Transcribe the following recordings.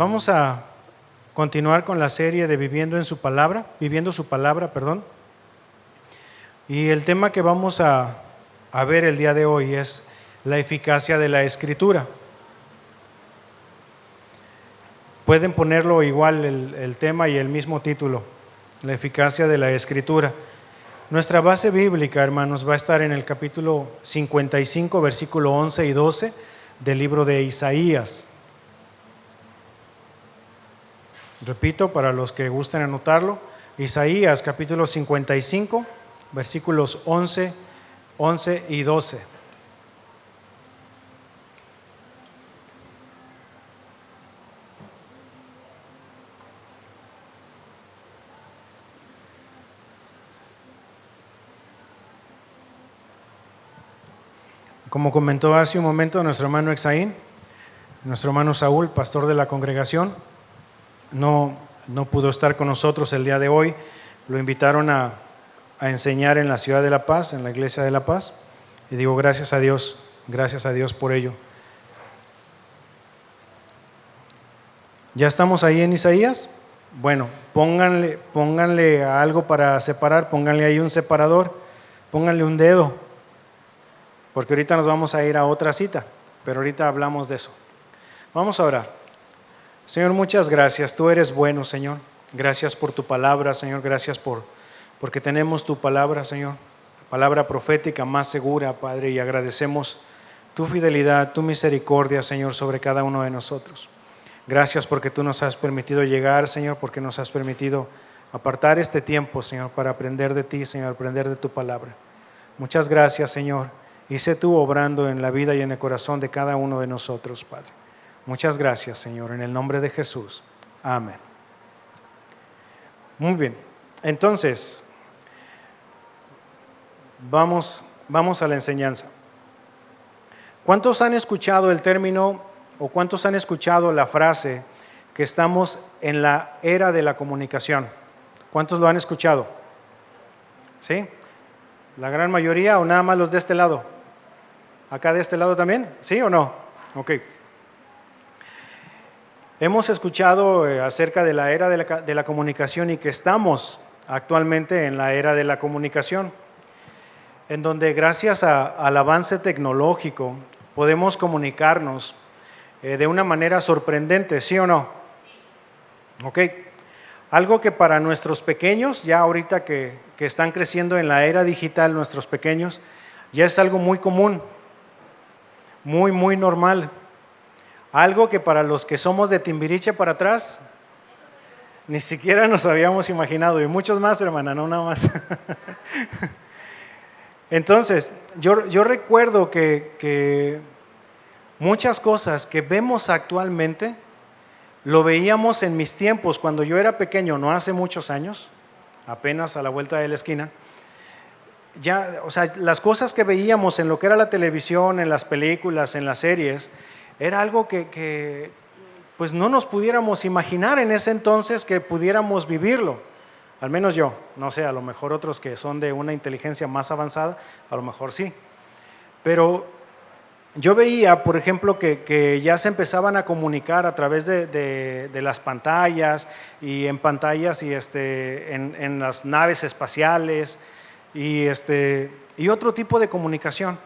Vamos a continuar con la serie de viviendo su palabra, perdón. Y el tema que vamos a ver el día de hoy es la eficacia de la Escritura. Pueden ponerlo igual el tema y el mismo título, la eficacia de la Escritura. Nuestra base bíblica, hermanos, va a estar en el capítulo 55, versículo 11 y 12 del libro de Isaías. Repito, para los que gusten anotarlo, Isaías capítulo 55, versículos 11 y 12. Como comentó hace un momento nuestro hermano Exaín, nuestro hermano Saúl, pastor de la congregación, no pudo estar con nosotros el día de hoy. Lo invitaron a enseñar en la ciudad de La Paz, en la iglesia de La Paz, y digo gracias a Dios por ello. ¿Ya estamos ahí en Isaías? Bueno, pónganle algo para separar, pónganle ahí un separador, pónganle un dedo, porque ahorita nos vamos a ir a otra cita, pero ahorita hablamos de eso. Vamos a orar. Señor, muchas gracias. Tú eres bueno, Señor. Gracias por tu palabra, Señor. Gracias porque tenemos tu palabra, Señor. Palabra profética más segura, Padre, y agradecemos tu fidelidad, tu misericordia, Señor, sobre cada uno de nosotros. Gracias porque tú nos has permitido llegar, Señor, porque nos has permitido apartar este tiempo, Señor, para aprender de ti, Señor, aprender de tu palabra. Muchas gracias, Señor, y sé tú obrando en la vida y en el corazón de cada uno de nosotros, Padre. Muchas gracias, Señor, en el nombre de Jesús. Amén. Muy bien, entonces, vamos a la enseñanza. ¿Cuántos han escuchado el término o cuántos han escuchado la frase que estamos en la era de la comunicación? ¿Cuántos lo han escuchado? ¿Sí? ¿La gran mayoría o nada más los de este lado? ¿Acá de este lado también? ¿Sí o no? Ok. Hemos escuchado acerca de la era de la comunicación y que estamos actualmente en la era de la comunicación, en donde gracias al avance tecnológico podemos comunicarnos de una manera sorprendente, ¿sí o no? Ok. Algo que para nuestros pequeños, ya ahorita que están creciendo en la era digital, nuestros pequeños, ya es algo muy común, muy normal. Algo que para los que somos de Timbiriche para atrás, ni siquiera nos habíamos imaginado, y muchos más, hermana, no nada más. Entonces, yo recuerdo que muchas cosas que vemos actualmente, lo veíamos en mis tiempos, cuando yo era pequeño, no hace muchos años, apenas a la vuelta de la esquina. Ya, o sea, las cosas que veíamos en lo que era la televisión, en las películas, en las series, era algo que pues no nos pudiéramos imaginar en ese entonces que pudiéramos vivirlo. Al menos yo, no sé, a lo mejor otros que son de una inteligencia más avanzada, a lo mejor sí. Pero yo veía, por ejemplo, que ya se empezaban a comunicar a través de las pantallas y en pantallas y en las naves espaciales y otro tipo de comunicación.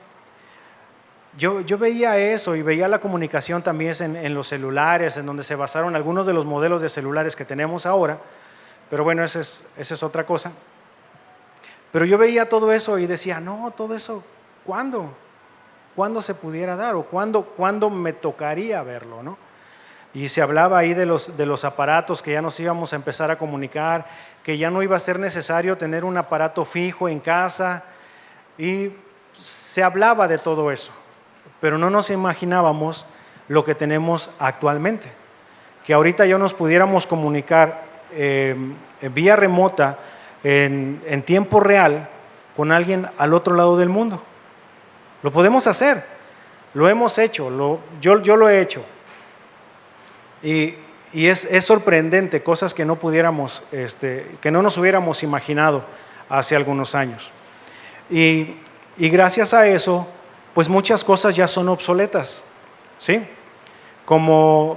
Yo veía eso y veía la comunicación también en los celulares, en donde se basaron algunos de los modelos de celulares que tenemos ahora, pero bueno, esa es otra cosa. Pero yo veía todo eso y decía, no, todo eso, ¿cuándo? ¿Cuándo se pudiera dar? ¿O cuándo me tocaría verlo, no? Y se hablaba ahí de los aparatos que ya nos íbamos a empezar a comunicar, que ya no iba a ser necesario tener un aparato fijo en casa, y se hablaba de todo eso. Pero no nos imaginábamos lo que tenemos actualmente, que ahorita ya nos pudiéramos comunicar vía remota, en tiempo real, con alguien al otro lado del mundo. Lo podemos hacer, lo hemos hecho, yo lo he hecho. Y es sorprendente, cosas que no pudiéramos, que no nos hubiéramos imaginado hace algunos años. Y gracias a eso, pues muchas cosas ya son obsoletas, ¿sí? Como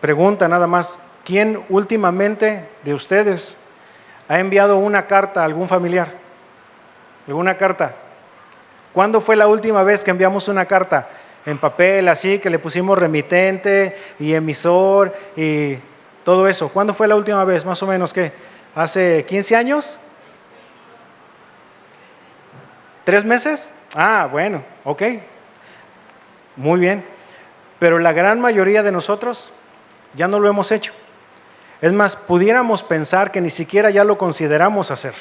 Pregunta nada más, ¿quién últimamente de ustedes ha enviado una carta a algún familiar? ¿Alguna carta? ¿Cuándo fue la última vez que enviamos una carta? En papel, así, que le pusimos remitente y emisor y todo eso. ¿Cuándo fue la última vez? Más o menos, ¿qué? ¿Hace 15 años? ¿3 meses? Ah, bueno, ok. Muy bien. Pero la gran mayoría de nosotros ya no lo hemos hecho. Es más, pudiéramos pensar que ni siquiera ya lo consideramos hacer.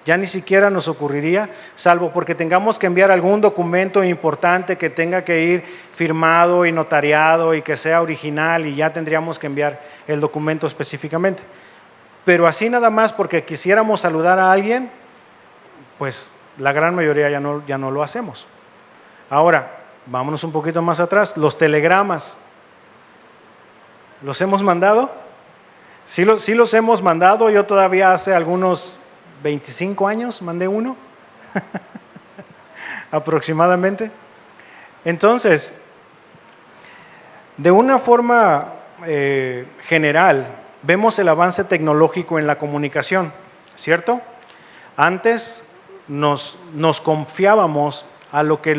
Ya ni siquiera nos ocurriría, salvo porque tengamos que enviar algún documento importante que tenga que ir firmado y notariado y que sea original, y ya tendríamos que enviar el documento específicamente. Pero así nada más porque quisiéramos saludar a alguien, pues la gran mayoría ya no lo hacemos. Ahora, vámonos un poquito más atrás. Los telegramas, ¿los hemos mandado? Sí los hemos mandado. Yo todavía hace algunos 25 años mandé uno, aproximadamente. Entonces, de una forma general, vemos el avance tecnológico en la comunicación, ¿cierto? Antes nos confiábamos a lo que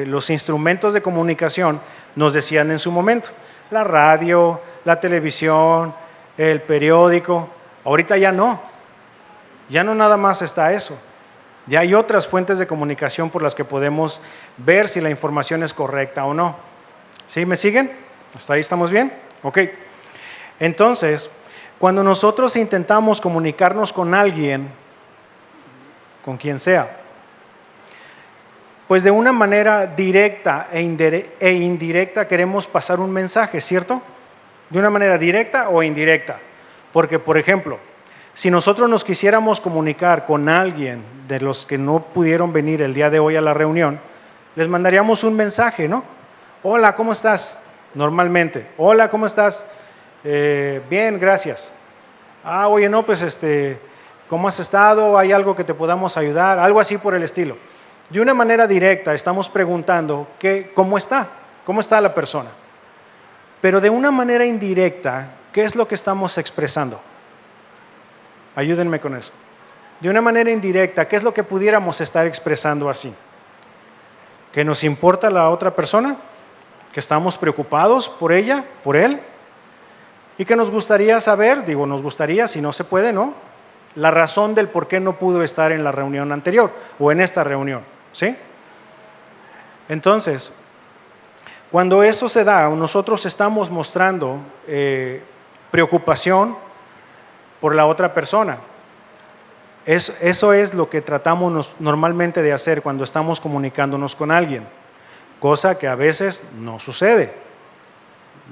los instrumentos de comunicación nos decían en su momento. La radio, la televisión, el periódico. Ahorita ya no. Ya no nada más está eso. Ya hay otras fuentes de comunicación por las que podemos ver si la información es correcta o no. ¿Sí me siguen? ¿Hasta ahí estamos bien? Ok. Entonces, cuando nosotros intentamos comunicarnos con alguien, con quien sea, pues de una manera directa e indirecta queremos pasar un mensaje, ¿cierto? De una manera directa o indirecta. Porque, por ejemplo, si nosotros nos quisiéramos comunicar con alguien de los que no pudieron venir el día de hoy a la reunión, les mandaríamos un mensaje, ¿no? Hola, ¿cómo estás? Normalmente. Hola, ¿cómo estás? Bien, gracias. Oye, no, pues ¿cómo has estado? ¿Hay algo que te podamos ayudar? Algo así por el estilo. De una manera directa estamos preguntando ¿cómo está? ¿Cómo está la persona? Pero de una manera indirecta, ¿qué es lo que estamos expresando? Ayúdenme con eso. De una manera indirecta, ¿qué es lo que pudiéramos estar expresando así? ¿Que nos importa la otra persona? ¿Que estamos preocupados por ella, por él? Y que nos gustaría saber, nos gustaría, si no se puede, ¿no? La razón del por qué no pudo estar en la reunión anterior o en esta reunión, ¿sí? Entonces, cuando eso se da, nosotros estamos mostrando preocupación por la otra persona. Eso es lo que tratamos normalmente de hacer cuando estamos comunicándonos con alguien, cosa que a veces no sucede,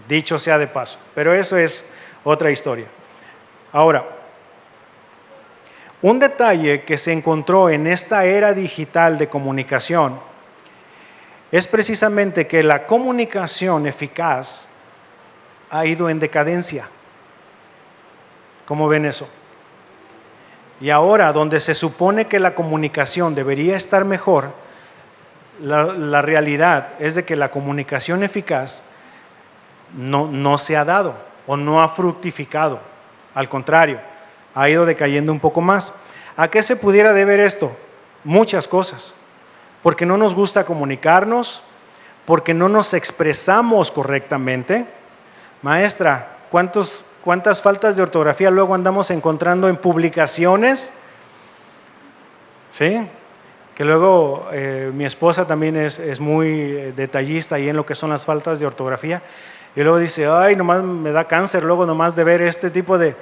dicho sea de paso, pero eso es otra historia. Ahora, un detalle que se encontró en esta era digital de comunicación es precisamente que la comunicación eficaz ha ido en decadencia. ¿Cómo ven eso? Y ahora, donde se supone que la comunicación debería estar mejor, la realidad es de que la comunicación eficaz no se ha dado o no ha fructificado. Al contrario, ha ido decayendo un poco más. ¿A qué se pudiera deber esto? Muchas cosas. Porque no nos gusta comunicarnos, porque no nos expresamos correctamente. Maestra, ¿cuántas faltas de ortografía luego andamos encontrando en publicaciones? ¿Sí? Que luego mi esposa también es muy detallista ahí en lo que son las faltas de ortografía. Y luego dice, ay, nomás me da cáncer luego nomás de ver este tipo de...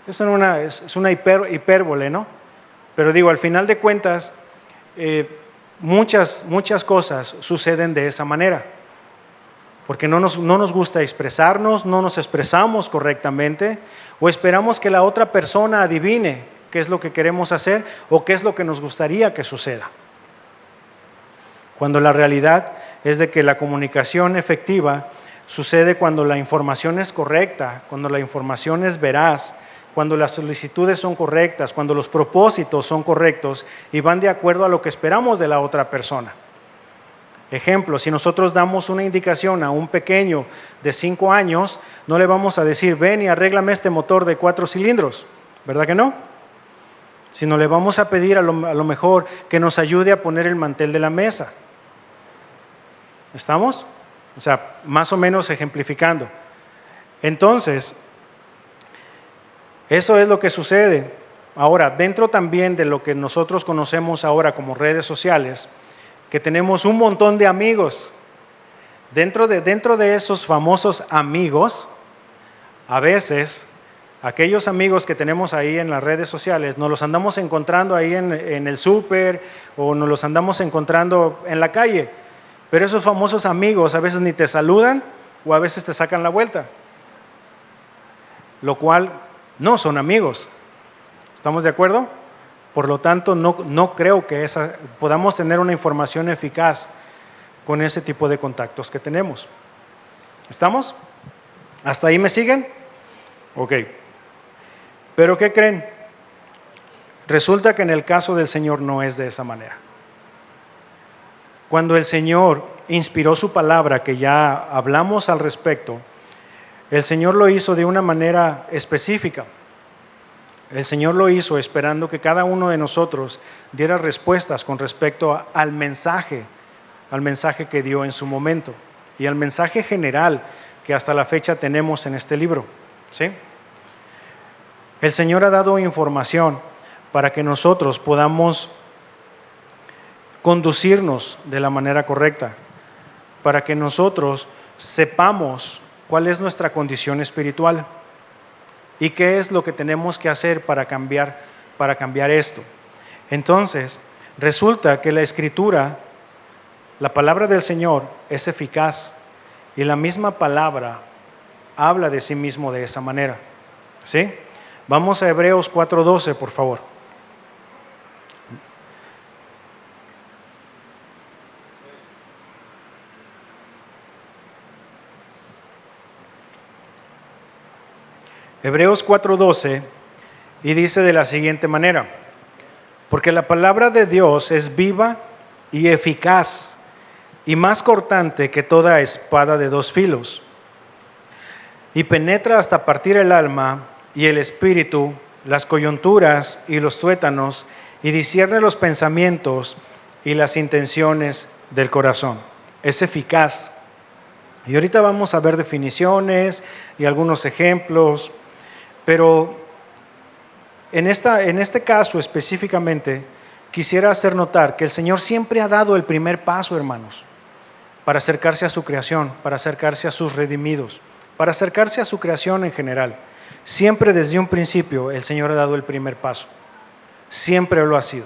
Es una hipérbole, ¿no? Pero al final de cuentas, muchas cosas suceden de esa manera. Porque no nos gusta expresarnos, no nos expresamos correctamente, o esperamos que la otra persona adivine qué es lo que queremos hacer o qué es lo que nos gustaría que suceda. Cuando la realidad es de que la comunicación efectiva sucede cuando la información es correcta, cuando la información es veraz, cuando las solicitudes son correctas, cuando los propósitos son correctos y van de acuerdo a lo que esperamos de la otra persona. Ejemplo, si nosotros damos una indicación a un pequeño de 5 años, no le vamos a decir, ven y arréglame este motor de 4 cilindros, ¿verdad que no? Sino le vamos a pedir a lo mejor que nos ayude a poner el mantel de la mesa. ¿Estamos? O sea, más o menos ejemplificando. Entonces, eso es lo que sucede. Ahora, dentro también de lo que nosotros conocemos ahora como redes sociales, que tenemos un montón de amigos. Dentro de esos famosos amigos, a veces, aquellos amigos que tenemos ahí en las redes sociales, nos los andamos encontrando ahí en el súper o nos los andamos encontrando en la calle. Pero esos famosos amigos a veces ni te saludan o a veces te sacan la vuelta. Lo cual no son amigos. ¿Estamos de acuerdo? Por lo tanto, no creo que podamos tener una información eficaz con ese tipo de contactos que tenemos. ¿Estamos? ¿Hasta ahí me siguen? Ok. ¿Pero qué creen? Resulta que en el caso del Señor no es de esa manera. Cuando el Señor inspiró su palabra, que ya hablamos al respecto, el Señor lo hizo de una manera específica. El Señor lo hizo esperando que cada uno de nosotros diera respuestas con respecto al mensaje que dio en su momento y al mensaje general que hasta la fecha tenemos en este libro. ¿Sí? El Señor ha dado información para que nosotros podamos conducirnos de la manera correcta, para que nosotros sepamos cuál es nuestra condición espiritual. ¿Y qué es lo que tenemos que hacer para cambiar esto? Entonces, resulta que la Escritura, la palabra del Señor es eficaz y la misma palabra habla de sí mismo de esa manera. ¿Sí? Vamos a Hebreos 4:12, por favor. Hebreos 4:12, y dice de la siguiente manera: porque la palabra de Dios es viva y eficaz y más cortante que toda espada de 2 filos, y penetra hasta partir el alma y el espíritu, las coyunturas y los tuétanos, y discierne los pensamientos y las intenciones del corazón. Es eficaz. Y ahorita vamos a ver definiciones y algunos ejemplos. Pero en este caso específicamente, quisiera hacer notar que el Señor siempre ha dado el primer paso, hermanos, para acercarse a su creación, para acercarse a sus redimidos, para acercarse a su creación en general. Siempre desde un principio el Señor ha dado el primer paso. Siempre lo ha sido.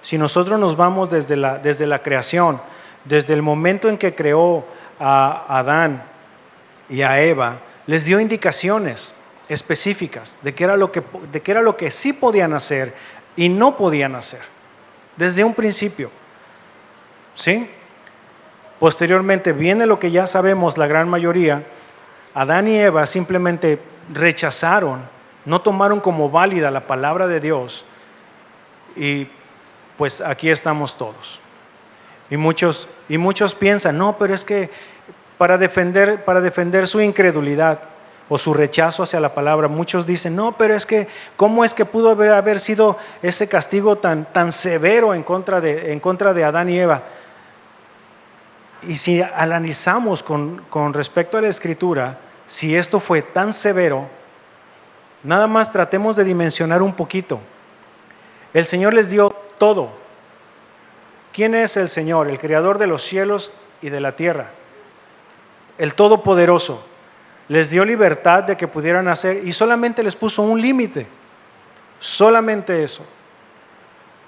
Si nosotros nos vamos desde la creación, desde el momento en que creó a Adán y a Eva, les dio indicaciones específicas de qué era lo que sí podían hacer y no podían hacer desde un principio. ¿Sí? Posteriormente viene lo que ya sabemos la gran mayoría. Adán y Eva simplemente rechazaron, no tomaron como válida la palabra de Dios, y pues aquí estamos todos. Y muchos piensan, no, pero es que para defender su incredulidad o su rechazo hacia la palabra, muchos dicen, no, pero es que, ¿cómo es que pudo haber sido ese castigo tan severo en contra de Adán y Eva? Y si analizamos con respecto a la Escritura, si esto fue tan severo, nada más tratemos de dimensionar un poquito. El Señor les dio todo. ¿Quién es el Señor? El creador de los cielos y de la tierra. El Todopoderoso. Les dio libertad de que pudieran hacer y solamente les puso un límite. Solamente eso.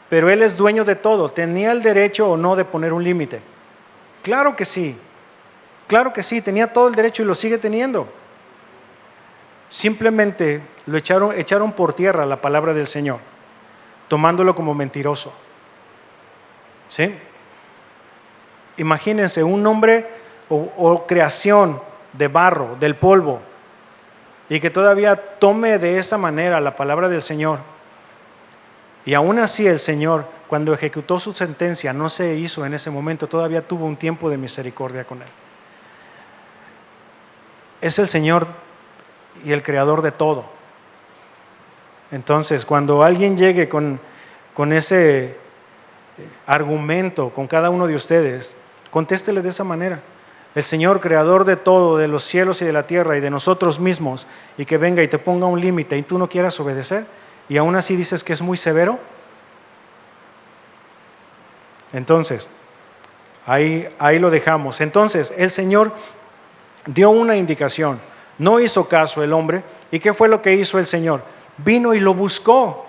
Pero Él es dueño de todo. ¿Tenía el derecho o no de poner un límite? Claro que sí. Claro que sí. Tenía todo el derecho y lo sigue teniendo. Simplemente lo echaron por tierra la palabra del Señor, tomándolo como mentiroso. ¿Sí? Imagínense un hombre o creación de barro, del polvo, y que todavía tome de esa manera la palabra del Señor Y aún así el Señor, cuando ejecutó su sentencia, no se hizo en ese momento, todavía tuvo un tiempo de misericordia con él. Es el Señor y el creador de todo. Entonces, cuando alguien llegue con ese argumento con cada uno de ustedes, contéstele de esa manera. El Señor, creador de todo, de los cielos y de la tierra y de nosotros mismos, y que venga y te ponga un límite y tú no quieras obedecer, y aún así dices que es muy severo. Entonces, ahí lo dejamos. Entonces, el Señor dio una indicación, no hizo caso el hombre. ¿Y qué fue lo que hizo el Señor? Vino y lo buscó,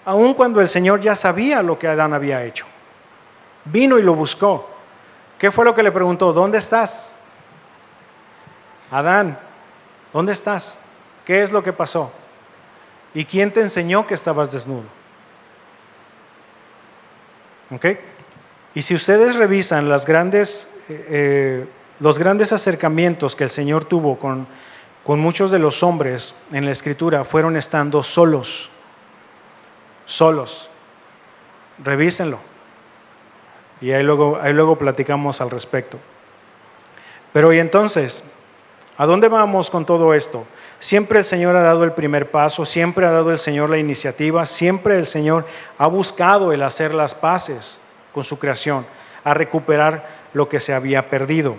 aun cuando el Señor ya sabía lo que Adán había hecho. Vino y lo buscó. ¿Qué fue lo que le preguntó? ¿Dónde estás? Adán, ¿dónde estás? ¿Qué es lo que pasó? ¿Y quién te enseñó que estabas desnudo? ¿Ok? Y si ustedes revisan los grandes acercamientos que el Señor tuvo con muchos de los hombres en la Escritura, fueron estando solos. Revísenlo. Y ahí luego platicamos al respecto. Pero y entonces, ¿a dónde vamos con todo esto? Siempre el Señor ha dado el primer paso, siempre ha dado el Señor la iniciativa, siempre el Señor ha buscado el hacer las paces con su creación, a recuperar lo que se había perdido.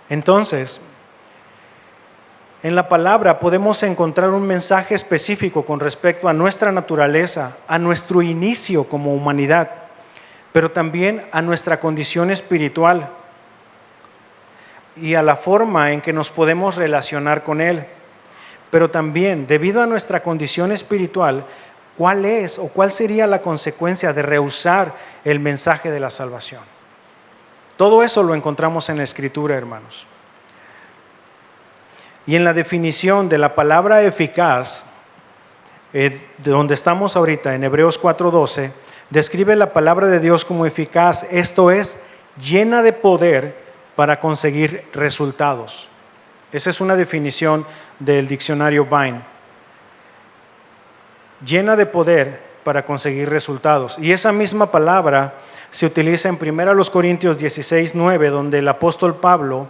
Entonces, en la palabra podemos encontrar un mensaje específico con respecto a nuestra naturaleza, a nuestro inicio como humanidad, pero también a nuestra condición espiritual y a la forma en que nos podemos relacionar con Él. Pero también, debido a nuestra condición espiritual, ¿cuál es o cuál sería la consecuencia de rehusar el mensaje de la salvación? Todo eso lo encontramos en la Escritura, hermanos. Y en la definición de la palabra eficaz, de donde estamos ahorita, en Hebreos 4:12, describe la palabra de Dios como eficaz, esto es, llena de poder para conseguir resultados. Esa es una definición del diccionario Vine. Llena de poder para conseguir resultados. Y esa misma palabra se utiliza en 1 Corintios 16:9, donde el apóstol Pablo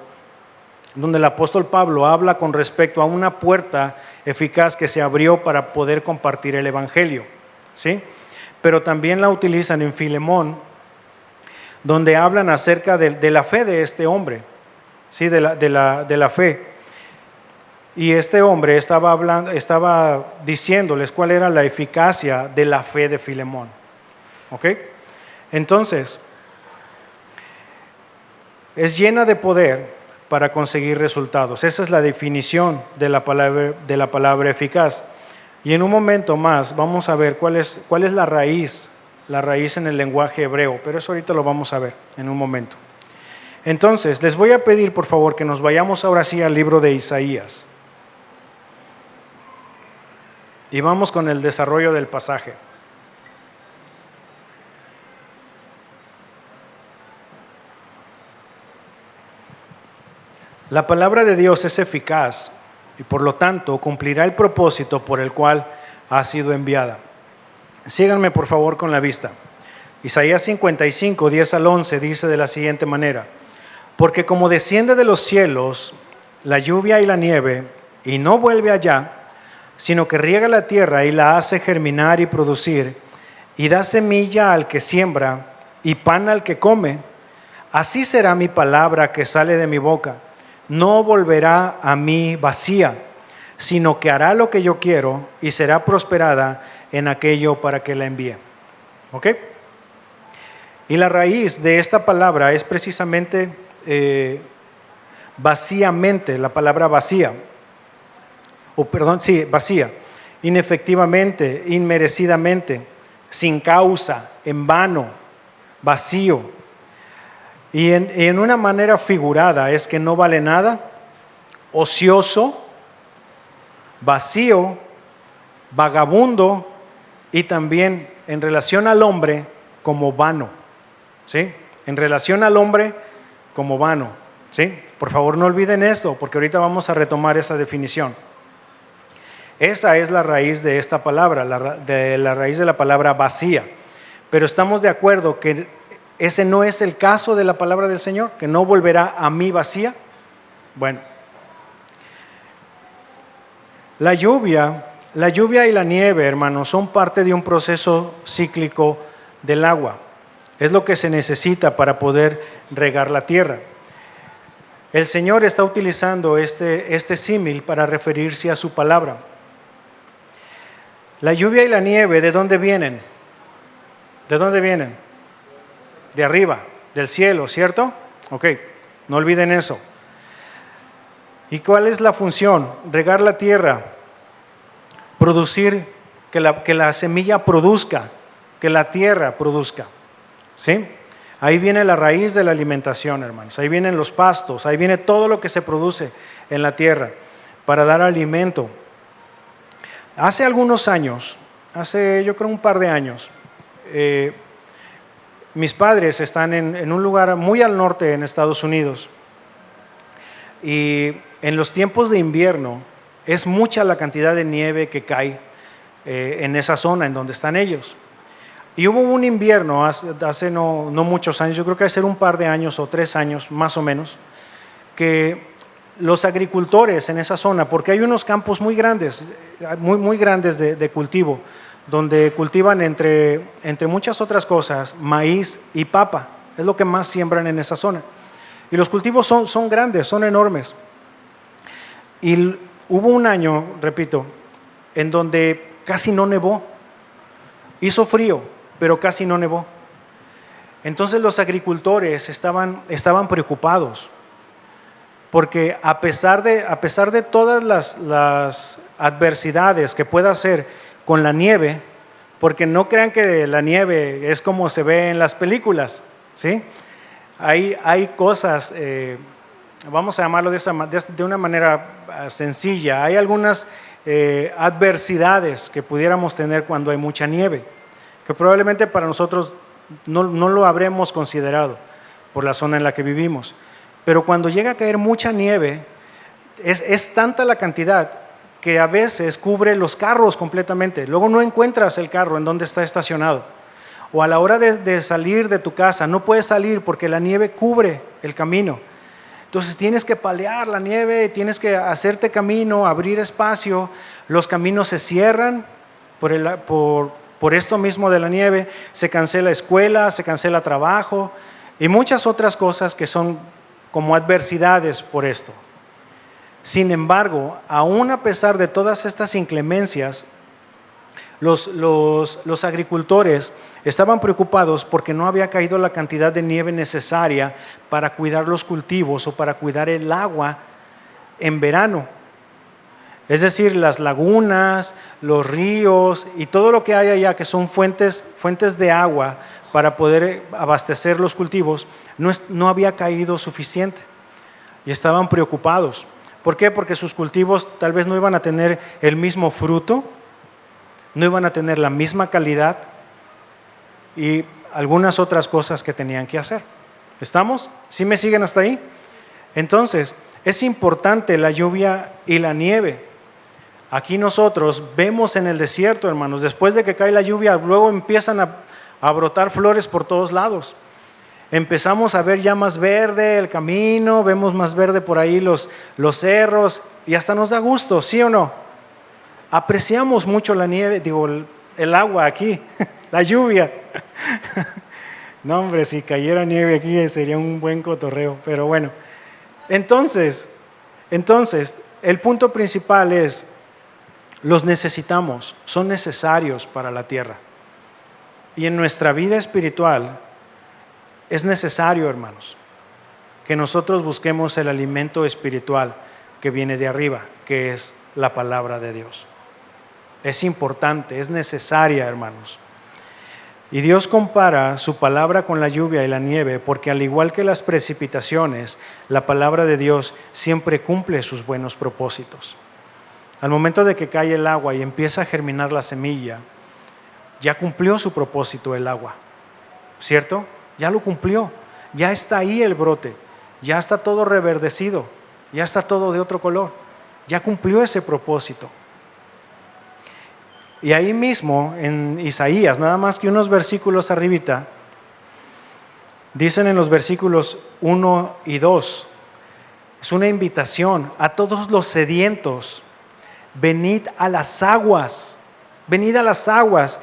habla con respecto a una puerta eficaz que se abrió para poder compartir el evangelio, ¿sí? Pero también la utilizan en Filemón, donde hablan acerca de la fe de este hombre, ¿sí? de la fe. Y este hombre estaba diciéndoles cuál era la eficacia de la fe de Filemón. ¿Ok? Entonces, es llena de poder para conseguir resultados. Esa es la definición de la palabra eficaz. Y en un momento más vamos a ver cuál es la raíz en el lenguaje hebreo, pero eso ahorita lo vamos a ver en un momento. Entonces, les voy a pedir por favor que nos vayamos ahora sí al libro de Isaías. Y vamos con el desarrollo del pasaje. La palabra de Dios es eficaz y por lo tanto cumplirá el propósito por el cual ha sido enviada. Síganme por favor con la vista. Isaías 55, 10 al 11 dice de la siguiente manera: porque como desciende de los cielos la lluvia y la nieve y no vuelve allá, sino que riega la tierra y la hace germinar y producir, y da semilla al que siembra y pan al que come, así será mi palabra que sale de mi boca. No volverá a mí vacía, sino que hará lo que yo quiero y será prosperada en aquello para que la envíe. ¿Ok? Y la raíz de esta palabra es precisamente vacíamente, la palabra vacía. Vacía, inefectivamente, inmerecidamente, sin causa, en vano, vacío. Y en una manera figurada es que no vale nada, ocioso, vacío, vagabundo y también en relación al hombre como vano, ¿sí? En relación al hombre como vano, ¿sí? Por favor no olviden eso porque ahorita vamos a retomar esa definición. Esa es la raíz de esta palabra, la raíz de la palabra vacía. Pero estamos de acuerdo que ese no es el caso de la palabra del Señor, que no volverá a mí vacía. Bueno, la lluvia y la nieve, hermanos, son parte de un proceso cíclico del agua. Es lo que se necesita para poder regar la tierra. El Señor está utilizando este símil para referirse a su palabra. La lluvia y la nieve, ¿de dónde vienen? ¿De dónde vienen? De arriba, del cielo, ¿cierto? Ok, no olviden eso. ¿Y cuál es la función? Regar la tierra, producir, que la semilla produzca, que la tierra produzca. ¿Sí? Ahí viene la raíz de la alimentación, hermanos. Ahí vienen los pastos, ahí viene todo lo que se produce en la tierra para dar alimento. Hace algunos años, hace yo creo un par de años, mis padres están en un lugar muy al norte en Estados Unidos y en los tiempos de invierno es mucha la cantidad de nieve que cae en esa zona en donde están ellos. Y hubo un invierno hace no muchos años, yo creo que hace un par de años o 3 años más o menos, que los agricultores en esa zona, porque hay unos campos muy grandes, muy grandes de cultivo, donde cultivan entre muchas otras cosas maíz y papa, es lo que más siembran en esa zona. Y los cultivos son grandes, son enormes. Y hubo un año, repito, en donde casi no nevó, hizo frío, pero casi no nevó. Entonces los agricultores estaban preocupados, porque a pesar de todas las adversidades que pueda hacer con la nieve, porque no crean que la nieve es como se ve en las películas, ¿sí? Hay cosas, vamos a llamarlo de una manera sencilla, hay algunas adversidades que pudiéramos tener cuando hay mucha nieve, que probablemente para nosotros no lo habremos considerado por la zona en la que vivimos. Pero cuando llega a caer mucha nieve, es tanta la cantidad que a veces cubre los carros completamente. Luego no encuentras el carro en donde está estacionado. O a la hora de salir de tu casa, no puedes salir porque la nieve cubre el camino. Entonces tienes que palear la nieve, tienes que hacerte camino, abrir espacio. Los caminos se cierran por esto mismo de la nieve. Se cancela escuela, se cancela trabajo y muchas otras cosas que son como adversidades por esto. Sin embargo, aún a pesar de todas estas inclemencias, los agricultores estaban preocupados porque no había caído la cantidad de nieve necesaria para cuidar los cultivos o para cuidar el agua en verano. Es decir, las lagunas, los ríos y todo lo que hay allá que son fuentes de agua para poder abastecer los cultivos, no había caído suficiente y estaban preocupados. ¿Por qué? Porque sus cultivos tal vez no iban a tener el mismo fruto, no iban a tener la misma calidad y algunas otras cosas que tenían que hacer. ¿Estamos? ¿Sí me siguen hasta ahí? Entonces, es importante la lluvia y la nieve. Aquí nosotros vemos en el desierto, hermanos, después de que cae la lluvia, luego empiezan a brotar flores por todos lados. Empezamos a ver ya más verde el camino, vemos más verde por ahí los cerros y hasta nos da gusto, ¿sí o no? Apreciamos mucho la nieve, el agua aquí, la lluvia. No, hombre, si cayera nieve aquí sería un buen cotorreo, pero bueno. Entonces, el punto principal es, los necesitamos, son necesarios para la tierra. Y en nuestra vida espiritual es necesario, hermanos, que nosotros busquemos el alimento espiritual que viene de arriba, que es la palabra de Dios. Es importante, es necesaria, hermanos. Y Dios compara su palabra con la lluvia y la nieve, porque al igual que las precipitaciones, la palabra de Dios siempre cumple sus buenos propósitos. Al momento de que cae el agua y empieza a germinar la semilla, ya cumplió su propósito el agua, ¿cierto? Ya lo cumplió, ya está ahí el brote, ya está todo reverdecido, ya está todo de otro color, ya cumplió ese propósito. Y ahí mismo en Isaías, nada más que unos versículos arribita, dicen en los versículos 1 y 2, es una invitación a todos los sedientos, venid a las aguas, venid a las aguas,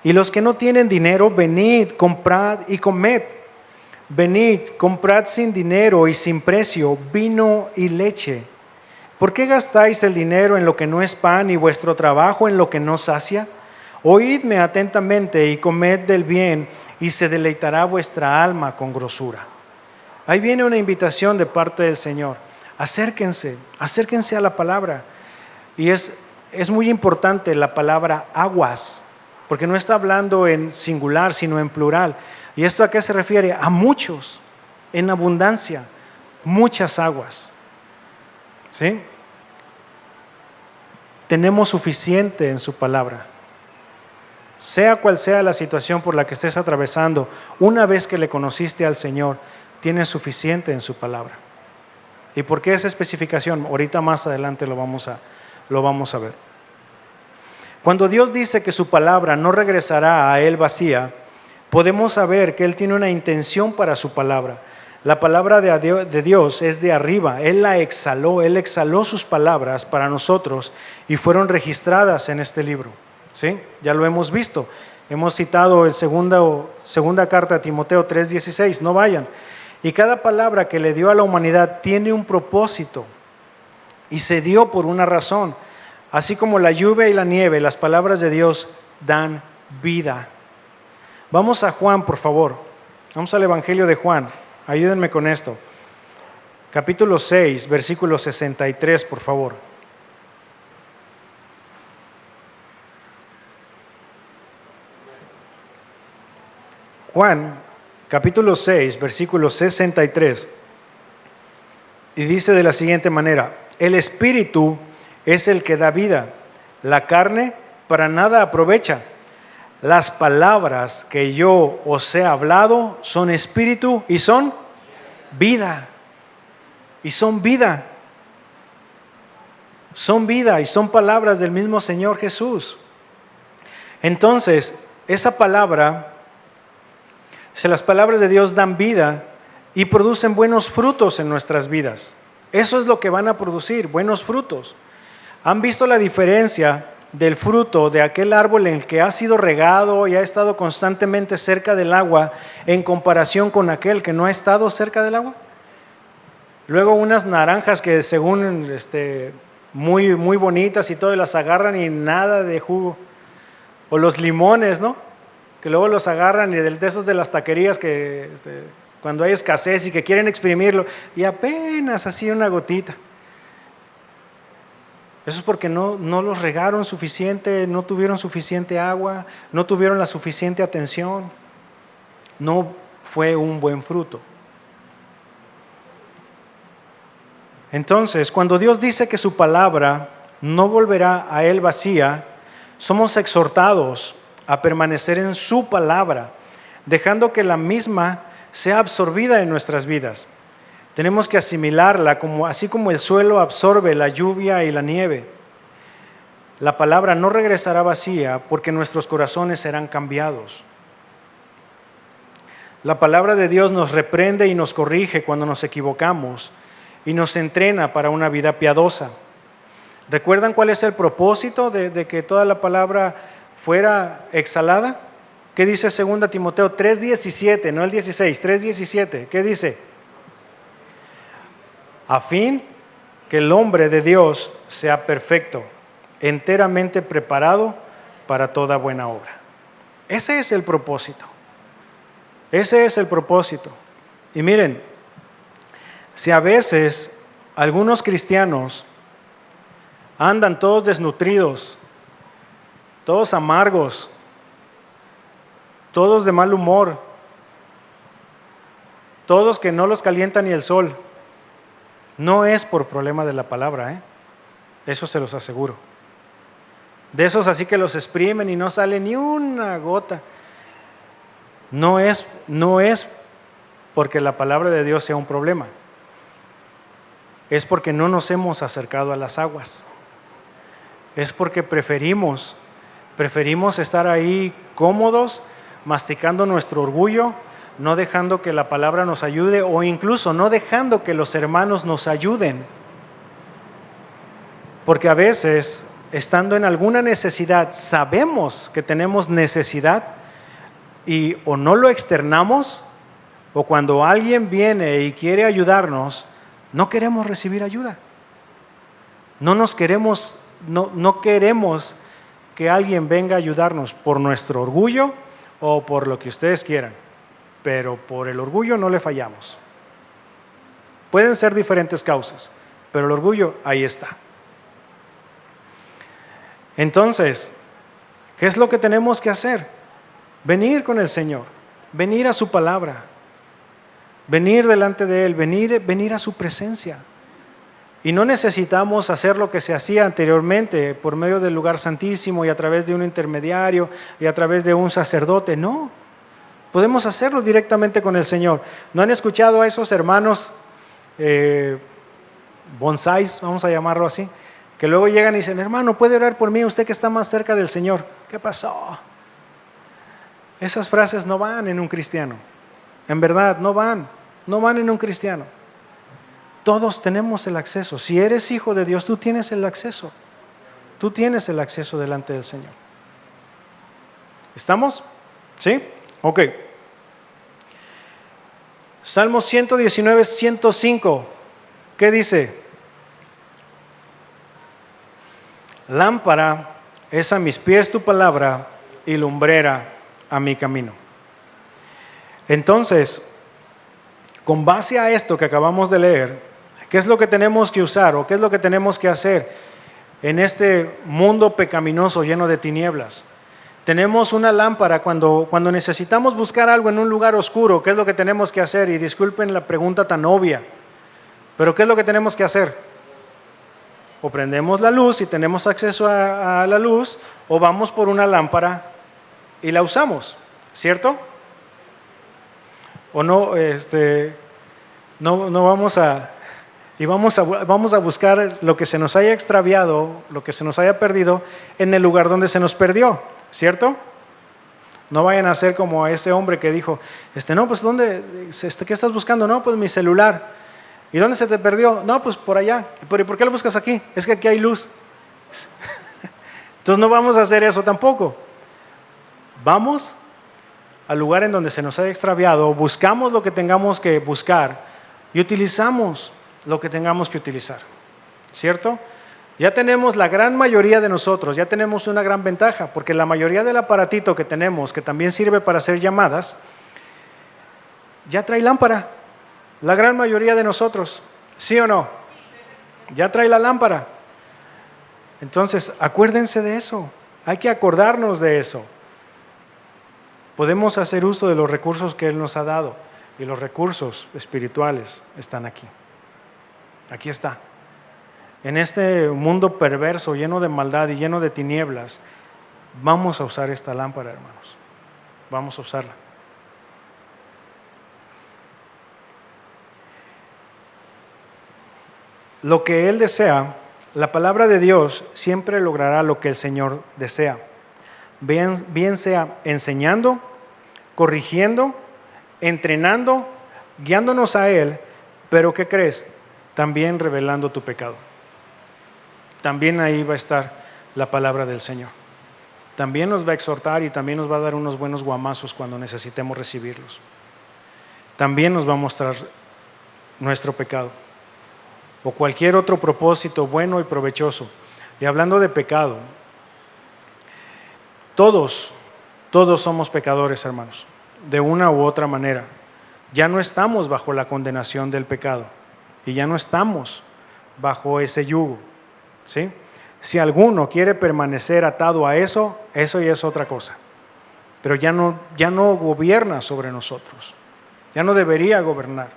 y los que no tienen dinero, venid, comprad y comed. Venid, comprad sin dinero y sin precio vino y leche. ¿Por qué gastáis el dinero en lo que no es pan y vuestro trabajo en lo que no sacia? Oídme atentamente y comed del bien, y se deleitará vuestra alma con grosura. Ahí viene una invitación de parte del Señor. Acérquense a la palabra. Y es muy importante la palabra aguas, porque no está hablando en singular, sino en plural. ¿Y esto a qué se refiere? A muchos, en abundancia, muchas aguas. ¿Sí? Tenemos suficiente en su palabra. Sea cual sea la situación por la que estés atravesando, una vez que le conociste al Señor, tienes suficiente en su palabra. ¿Y por qué esa especificación? Ahorita más adelante lo vamos a ver. Cuando Dios dice que su palabra no regresará a Él vacía, podemos saber que Él tiene una intención para su palabra. La palabra de Dios es de arriba. Él exhaló sus palabras para nosotros y fueron registradas en este libro. ¿Sí? Ya lo hemos visto. Hemos citado en segunda carta a Timoteo 3:16, no vayan. Y cada palabra que le dio a la humanidad tiene un propósito y se dio por una razón. Así como la lluvia y la nieve, las palabras de Dios dan vida. Vamos a Juan, por favor. Vamos al Evangelio de Juan. Ayúdenme con esto. Capítulo 6, versículo 63, por favor. Juan, capítulo 6, versículo 63. Y dice de la siguiente manera: el Espíritu es el que da vida, la carne para nada aprovecha. Las palabras que yo os he hablado son espíritu y son vida. Y son vida. Son vida y son palabras del mismo Señor Jesús. Entonces, esa palabra, las palabras de Dios dan vida y producen buenos frutos en nuestras vidas. Eso es lo que van a producir, buenos frutos. ¿Han visto la diferencia del fruto de aquel árbol en el que ha sido regado y ha estado constantemente cerca del agua en comparación con aquel que no ha estado cerca del agua? Luego unas naranjas que según muy, muy bonitas y todo, las agarran y nada de jugo. O los limones, ¿no? Que luego los agarran y de esos de las taquerías que cuando hay escasez y que quieren exprimirlo y apenas así una gotita. Eso es porque no los regaron suficiente, no tuvieron suficiente agua, no tuvieron la suficiente atención. No fue un buen fruto. Entonces, cuando Dios dice que su palabra no volverá a Él vacía, somos exhortados a permanecer en su palabra, dejando que la misma sea absorbida en nuestras vidas. Tenemos que asimilarla así como el suelo absorbe la lluvia y la nieve. La palabra no regresará vacía porque nuestros corazones serán cambiados. La palabra de Dios nos reprende y nos corrige cuando nos equivocamos y nos entrena para una vida piadosa. ¿Recuerdan cuál es el propósito de que toda la palabra fuera exhalada? ¿Qué dice 2 Timoteo 3:17, no el 16, 3:17? ¿Qué dice? A fin que el hombre de Dios sea perfecto, enteramente preparado para toda buena obra. Ese es el propósito. Ese es el propósito. Y miren, si a veces algunos cristianos andan todos desnutridos, todos amargos, todos de mal humor, todos que no los calienta ni el sol, no es por problema de la palabra, eso se los aseguro. De esos así que los exprimen y no sale ni una gota. No es porque la palabra de Dios sea un problema. Es porque no nos hemos acercado a las aguas. Es porque preferimos Preferimos estar ahí cómodos, masticando nuestro orgullo, no dejando que la palabra nos ayude o incluso no dejando que los hermanos nos ayuden. Porque a veces, estando en alguna necesidad, sabemos que tenemos necesidad y o no lo externamos, o cuando alguien viene y quiere ayudarnos, no queremos recibir ayuda. No queremos que alguien venga a ayudarnos por nuestro orgullo o por lo que ustedes quieran, pero por el orgullo no le fallamos. Pueden ser diferentes causas, pero el orgullo ahí está. Entonces, ¿qué es lo que tenemos que hacer? Venir con el Señor, venir a su palabra, venir delante de Él, venir a su presencia. Y no necesitamos hacer lo que se hacía anteriormente por medio del lugar santísimo y a través de un intermediario y a través de un sacerdote, no. Podemos hacerlo directamente con el Señor. ¿No han escuchado a esos hermanos bonsáis, vamos a llamarlo así, que luego llegan y dicen, hermano, ¿puede orar por mí usted que está más cerca del Señor? ¿Qué pasó? Esas frases no van en un cristiano. En verdad, no van en un cristiano. Todos tenemos el acceso. Si eres hijo de Dios, tú tienes el acceso. Tú tienes el acceso delante del Señor. ¿Estamos? ¿Sí? Ok. Salmo 119, 105. ¿Qué dice? Lámpara es a mis pies tu palabra y lumbrera a mi camino. Entonces, con base a esto que acabamos de leer, ¿qué es lo que tenemos que usar o qué es lo que tenemos que hacer en este mundo pecaminoso lleno de tinieblas? Tenemos una lámpara cuando necesitamos buscar algo en un lugar oscuro, ¿qué es lo que tenemos que hacer? Y disculpen la pregunta tan obvia, pero ¿qué es lo que tenemos que hacer? O prendemos la luz y tenemos acceso a la luz, o vamos por una lámpara y la usamos, ¿cierto? O no, no vamos a... Y vamos a buscar lo que se nos haya extraviado, lo que se nos haya perdido, en el lugar donde se nos perdió, ¿cierto? No vayan a ser como ese hombre que dijo, no, pues ¿dónde? ¿Qué estás buscando? No, pues mi celular. ¿Y dónde se te perdió? No, pues por allá. ¿Y por qué lo buscas aquí? Es que aquí hay luz. Entonces no vamos a hacer eso tampoco. Vamos al lugar en donde se nos haya extraviado, buscamos lo que tengamos que buscar y utilizamos lo que tengamos que utilizar, ¿cierto? Ya tenemos la gran mayoría de nosotros, ya tenemos una gran ventaja, porque la mayoría del aparatito que tenemos, que también sirve para hacer llamadas, ya trae lámpara, la gran mayoría de nosotros, ¿sí o no? Ya trae la lámpara. Entonces, acuérdense de eso, hay que acordarnos de eso. Podemos hacer uso de los recursos que Él nos ha dado, y los recursos espirituales están aquí. Aquí está. En este mundo perverso, lleno de maldad y lleno de tinieblas, vamos a usar esta lámpara, hermanos. Vamos a usarla. Lo que Él desea, la palabra de Dios siempre logrará lo que el Señor desea. Bien sea enseñando, corrigiendo, entrenando, guiándonos a Él, pero ¿qué crees? También revelando tu pecado. También ahí va a estar la palabra del Señor. También nos va a exhortar y también nos va a dar unos buenos guamazos cuando necesitemos recibirlos. También nos va a mostrar nuestro pecado o cualquier otro propósito bueno y provechoso. Y hablando de pecado, todos somos pecadores, hermanos, de una u otra manera. Ya no estamos bajo la condenación del pecado. Y ya no estamos bajo ese yugo, ¿sí? Si alguno quiere permanecer atado a eso ya es otra cosa. Pero ya no gobierna sobre nosotros. Ya no debería gobernar.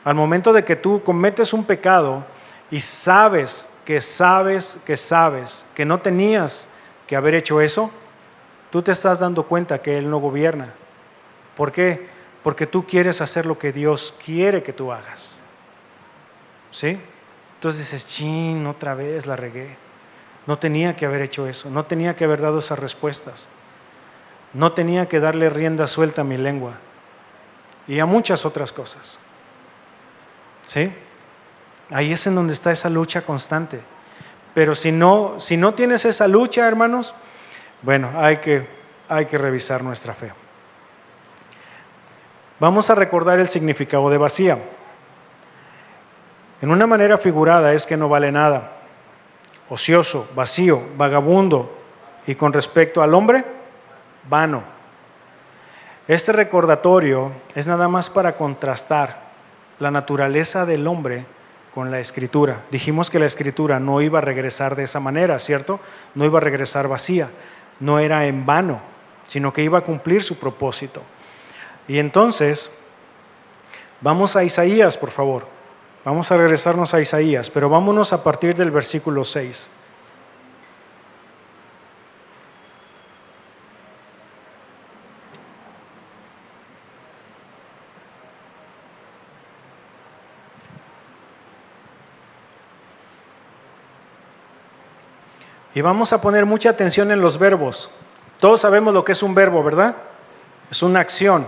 Al momento de que tú cometes un pecado y sabes que no tenías que haber hecho eso, tú te estás dando cuenta que Él no gobierna. ¿Por qué? Porque tú quieres hacer lo que Dios quiere que tú hagas. ¿Sí? Entonces dices, chin, otra vez la regué. No tenía que haber hecho eso, no tenía que haber dado esas respuestas. No tenía que darle rienda suelta a mi lengua y a muchas otras cosas. ¿Sí? Ahí es en donde está esa lucha constante. Pero si no tienes esa lucha, hermanos, bueno, hay que revisar nuestra fe. Vamos a recordar el significado de vacía. En una manera figurada es que no vale nada, ocioso, vacío, vagabundo, y con respecto al hombre, vano. Este recordatorio es nada más para contrastar la naturaleza del hombre con la Escritura. Dijimos que la Escritura no iba a regresar de esa manera, ¿cierto? No iba a regresar vacía, no era en vano, sino que iba a cumplir su propósito. Y entonces, vamos a Isaías, por favor. Vamos a regresarnos a Isaías, pero vámonos a partir del versículo 6. Y vamos a poner mucha atención en los verbos. Todos sabemos lo que es un verbo, ¿verdad? Es una acción.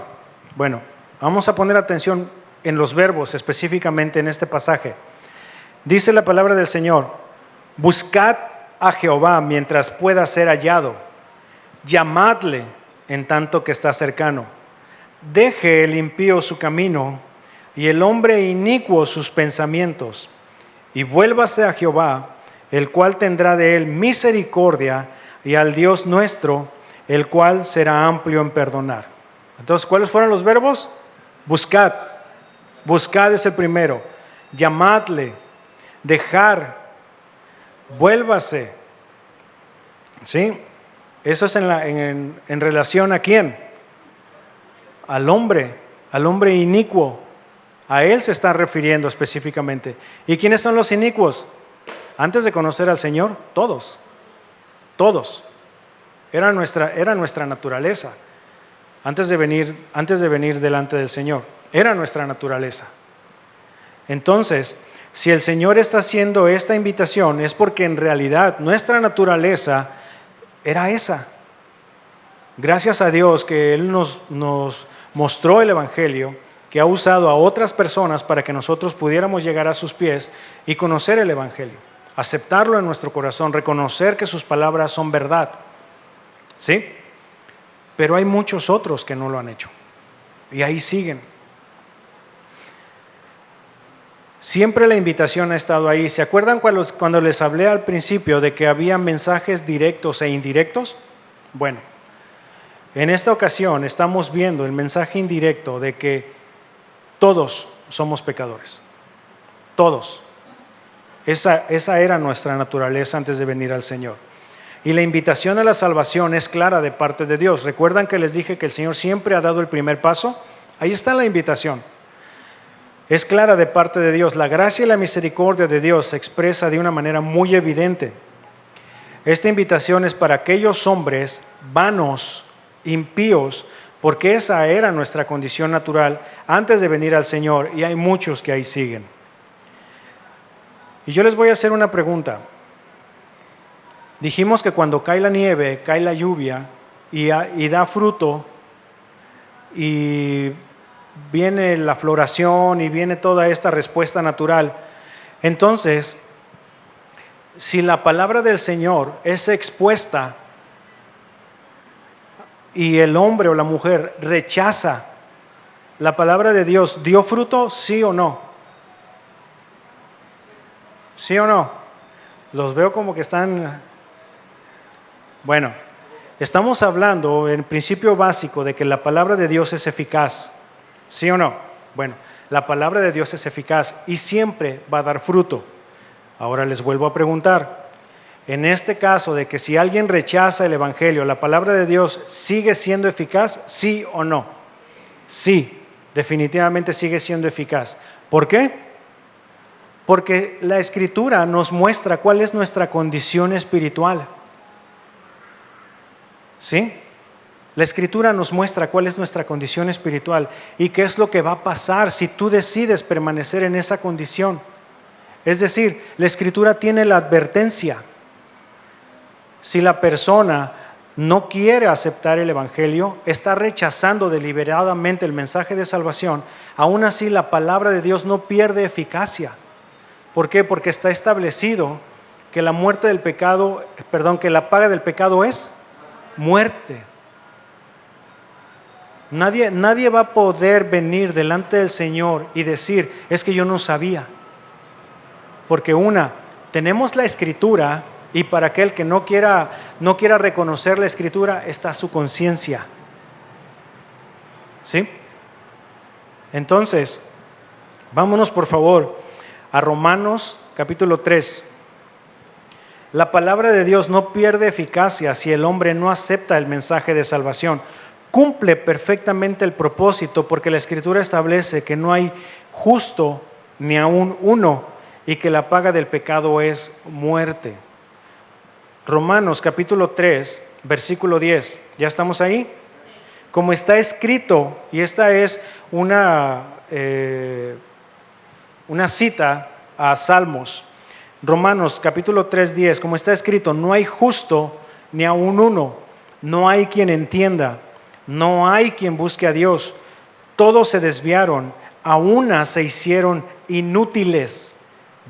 Bueno, vamos a poner atención en los verbos específicamente en este pasaje. Dice la palabra del Señor: buscad a Jehová mientras pueda ser hallado, llamadle en tanto que está cercano. Deje el impío su camino y el hombre inicuo sus pensamientos, y vuélvase a Jehová, el cual tendrá de él misericordia, y al Dios nuestro, el cual será amplio en perdonar. Entonces, ¿cuáles fueron los verbos? Buscad. Buscad es el primero. Llamadle. Dejar. Vuélvase. ¿Sí? Eso es en relación a quién? Al hombre inicuo. A él se está refiriendo específicamente. ¿Y quiénes son los inicuos? Antes de conocer al Señor, todos. Era nuestra naturaleza. Antes de venir delante del Señor, era nuestra naturaleza. Entonces, si el Señor está haciendo esta invitación, es porque en realidad nuestra naturaleza era esa. Gracias a Dios que Él nos mostró el Evangelio, que ha usado a otras personas para que nosotros pudiéramos llegar a sus pies y conocer el Evangelio, aceptarlo en nuestro corazón, reconocer que sus palabras son verdad. ¿Sí? Pero hay muchos otros que no lo han hecho. Y ahí siguen. Siempre la invitación ha estado ahí. ¿Se acuerdan cuando les hablé al principio de que había mensajes directos e indirectos? Bueno, en esta ocasión estamos viendo el mensaje indirecto de que todos somos pecadores. Todos. Esa era nuestra naturaleza antes de venir al Señor. Y la invitación a la salvación es clara de parte de Dios. ¿Recuerdan que les dije que el Señor siempre ha dado el primer paso? Ahí está la invitación. Es clara de parte de Dios. La gracia y la misericordia de Dios se expresa de una manera muy evidente. Esta invitación es para aquellos hombres vanos, impíos, porque esa era nuestra condición natural antes de venir al Señor, y hay muchos que ahí siguen. Y yo les voy a hacer una pregunta. Dijimos que cuando cae la nieve, cae la lluvia y da fruto, y viene la floración y viene toda esta respuesta natural. Entonces, si la palabra del Señor es expuesta y el hombre o la mujer rechaza la palabra de Dios, ¿dio fruto? ¿Sí o no? ¿Sí o no? Los veo como que están... Bueno, estamos hablando en principio básico de que la palabra de Dios es eficaz. ¿Sí o no? Bueno, la palabra de Dios es eficaz y siempre va a dar fruto. Ahora les vuelvo a preguntar, en este caso de que si alguien rechaza el Evangelio, ¿la palabra de Dios sigue siendo eficaz? ¿Sí o no? Sí, definitivamente sigue siendo eficaz. ¿Por qué? Porque la Escritura nos muestra cuál es nuestra condición espiritual. ¿Sí? La Escritura nos muestra cuál es nuestra condición espiritual y qué es lo que va a pasar si tú decides permanecer en esa condición. Es decir, la Escritura tiene la advertencia Si la persona no quiere aceptar el Evangelio, está rechazando deliberadamente el mensaje de salvación, aún así la palabra de Dios no pierde eficacia. ¿Por qué? Porque está establecido que la muerte del pecado, que la paga del pecado es muerte. Nadie va a poder venir delante del Señor y decir, es que yo no sabía. Porque tenemos la Escritura, y para aquel que no quiera reconocer la Escritura, está su conciencia. ¿Sí? Entonces, vámonos por favor a Romanos capítulo 3. La palabra de Dios no pierde eficacia si el hombre no acepta el mensaje de salvación. Cumple perfectamente el propósito porque la Escritura establece que no hay justo ni aún uno y que la paga del pecado es muerte. Romanos capítulo 3, versículo 10. ¿Ya estamos ahí? Como está escrito, y esta es una cita a Salmos. Romanos capítulo 3, 10. Como está escrito, no hay justo ni aún uno, no hay quien entienda, no hay quien busque a Dios. Todos se desviaron, a una se hicieron inútiles,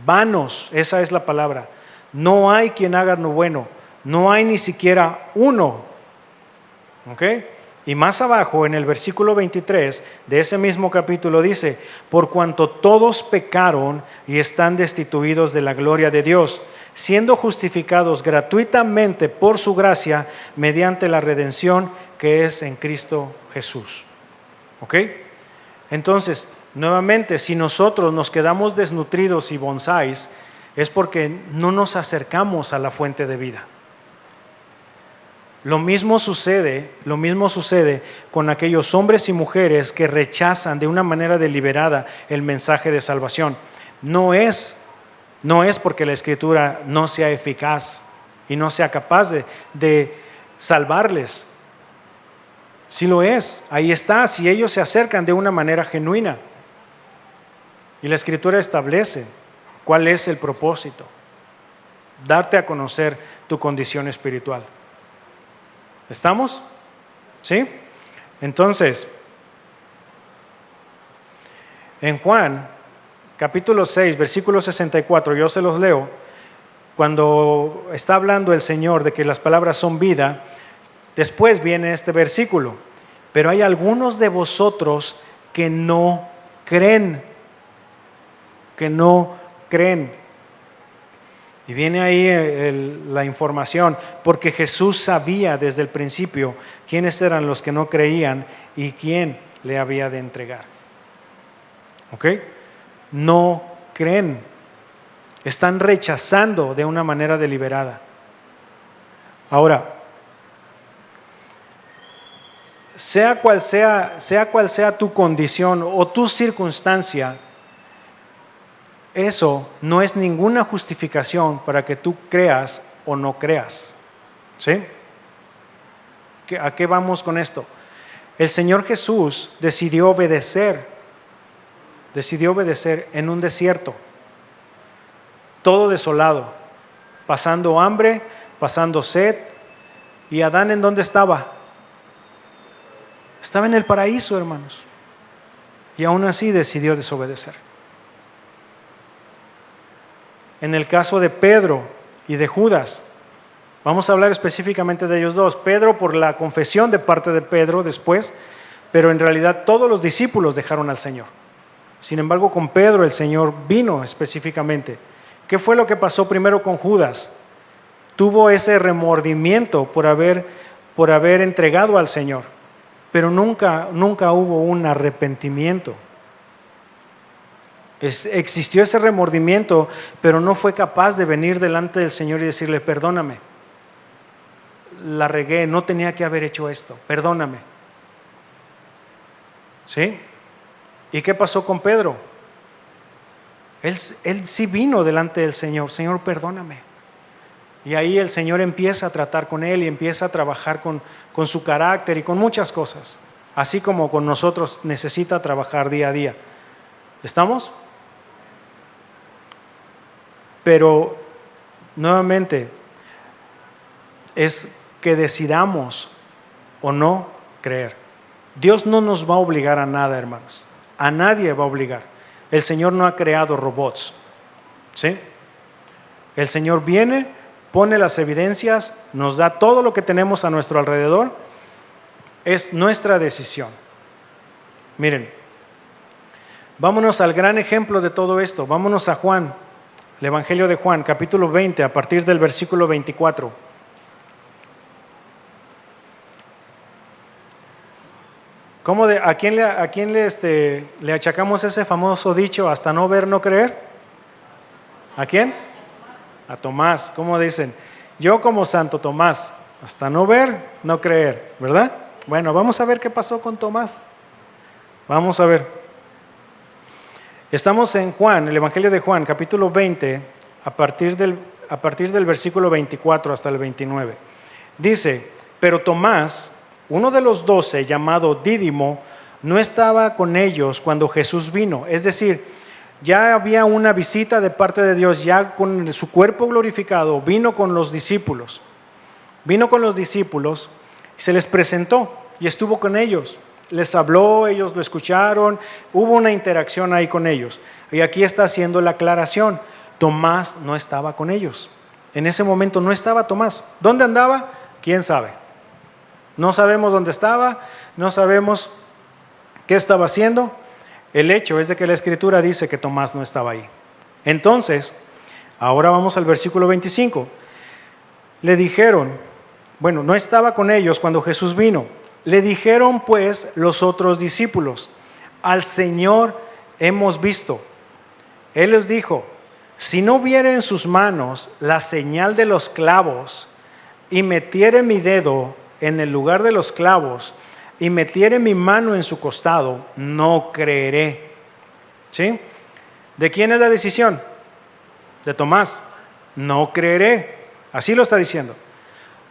vanos, esa es la palabra. No hay quien haga lo bueno, no hay ni siquiera uno. ¿Ok? Y más abajo, en el versículo 23 de ese mismo capítulo dice, por cuanto todos pecaron y están destituidos de la gloria de Dios, siendo justificados gratuitamente por su gracia mediante la redención que es en Cristo Jesús. ¿Ok? Entonces, nuevamente, si nosotros nos quedamos desnutridos y bonsáis, es porque no nos acercamos a la fuente de vida. Lo mismo sucede con aquellos hombres y mujeres que rechazan de una manera deliberada el mensaje de salvación. No es porque la Escritura no sea eficaz y no sea capaz de salvarles. Sí lo es, ahí está, si ellos se acercan de una manera genuina. Y la Escritura establece cuál es el propósito: darte a conocer tu condición espiritual. ¿Estamos? ¿Sí? Entonces, en Juan, capítulo 6, versículo 64, yo se los leo, cuando está hablando el Señor de que las palabras son vida, después viene este versículo, pero hay algunos de vosotros que no creen, Y viene ahí la información, porque Jesús sabía desde el principio quiénes eran los que no creían y quién le había de entregar. ¿Ok? No creen, están rechazando de una manera deliberada. Ahora, sea cual sea tu condición o tu circunstancia, eso no es ninguna justificación para que tú creas o no creas. ¿Sí? ¿A qué vamos con esto? El Señor Jesús decidió obedecer en un desierto, todo desolado, pasando hambre, pasando sed. ¿Y Adán en dónde estaba? Estaba en el paraíso, hermanos. Y aún así decidió desobedecer. En el caso de Pedro y de Judas, vamos a hablar específicamente de ellos dos. Pedro por la confesión de parte de Pedro después, pero en realidad todos los discípulos dejaron al Señor. Sin embargo, con Pedro el Señor vino específicamente. ¿Qué fue lo que pasó primero con Judas? Tuvo ese remordimiento por haber entregado al Señor, pero nunca hubo un arrepentimiento. Existió ese remordimiento, pero no fue capaz de venir delante del Señor y decirle, perdóname, la regué, no tenía que haber hecho esto, perdóname. ¿Sí? ¿Y qué pasó con Pedro? Él sí vino delante del Señor, Señor, perdóname. Y ahí el Señor empieza a tratar con él y empieza a trabajar con su carácter y con muchas cosas, así como con nosotros necesita trabajar día a día. ¿Estamos? Pero, nuevamente, es que decidamos o no creer. Dios no nos va a obligar a nada, hermanos. A nadie va a obligar. El Señor no ha creado robots, ¿sí? El Señor viene, pone las evidencias, nos da todo lo que tenemos a nuestro alrededor. Es nuestra decisión. Miren, vámonos al gran ejemplo de todo esto. Vámonos a Juan, el Evangelio de Juan, capítulo 20, a partir del versículo 24. ¿A quién le achacamos ese famoso dicho, hasta no ver, no creer? ¿A quién? A Tomás. ¿Cómo dicen? Yo como Santo Tomás, hasta no ver, no creer, ¿verdad? Bueno, vamos a ver qué pasó con Tomás. Vamos a ver. Estamos en Juan, el Evangelio de Juan, capítulo 20, a partir del versículo 24 hasta el 29. Dice, pero Tomás, uno de los 12, llamado Dídimo, no estaba con ellos cuando Jesús vino. Es decir, ya había una visita de parte de Dios, ya con su cuerpo glorificado, vino con los discípulos. Vino con los discípulos, se les presentó y estuvo con ellos. Les habló, ellos lo escucharon, hubo una interacción ahí con ellos. Y aquí está haciendo la aclaración. Tomás no estaba con ellos. En ese momento no estaba Tomás. ¿Dónde andaba? ¿Quién sabe? No sabemos dónde estaba, no sabemos qué estaba haciendo. El hecho es de que la Escritura dice que Tomás no estaba ahí. Entonces, ahora vamos al versículo 25. Le dijeron, bueno, no estaba con ellos cuando Jesús vino. Le dijeron pues los otros discípulos, al Señor hemos visto. Él les dijo, si no viere en sus manos la señal de los clavos y metiere mi dedo en el lugar de los clavos y metiere mi mano en su costado, no creeré. ¿Sí? ¿De quién es la decisión? De Tomás. No creeré. Así lo está diciendo.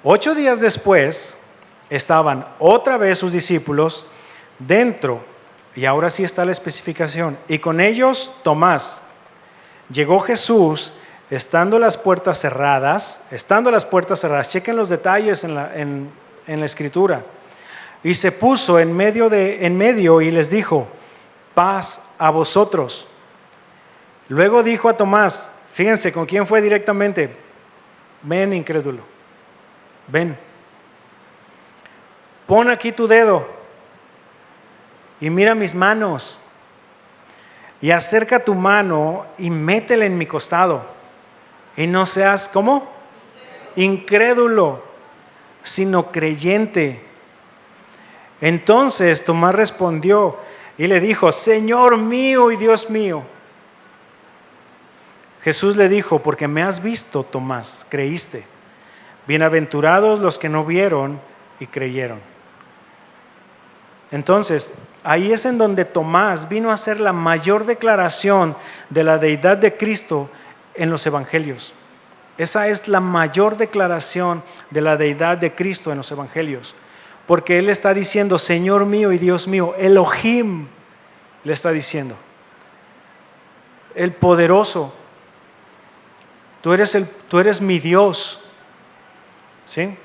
8 días después, estaban otra vez sus discípulos dentro, y ahora sí está la especificación, y con ellos Tomás. Llegó Jesús, estando las puertas cerradas, chequen los detalles en la Escritura, y se puso en medio y les dijo, paz a vosotros. Luego dijo a Tomás, fíjense con quién fue directamente, ven incrédulo, ven. Pon aquí tu dedo y mira mis manos y acerca tu mano y métela en mi costado y no seas, ¿cómo? Incrédulo, sino creyente. Entonces Tomás respondió y le dijo, Señor mío y Dios mío. Jesús le dijo, porque me has visto, Tomás, creíste. Bienaventurados los que no vieron y creyeron. Entonces, ahí es en donde Tomás vino a hacer la mayor declaración de la deidad de Cristo en los evangelios. Esa es la mayor declaración de la deidad de Cristo en los evangelios. Porque Él está diciendo, Señor mío y Dios mío, Elohim, le está diciendo. El poderoso, tú eres mi Dios. ¿Sí?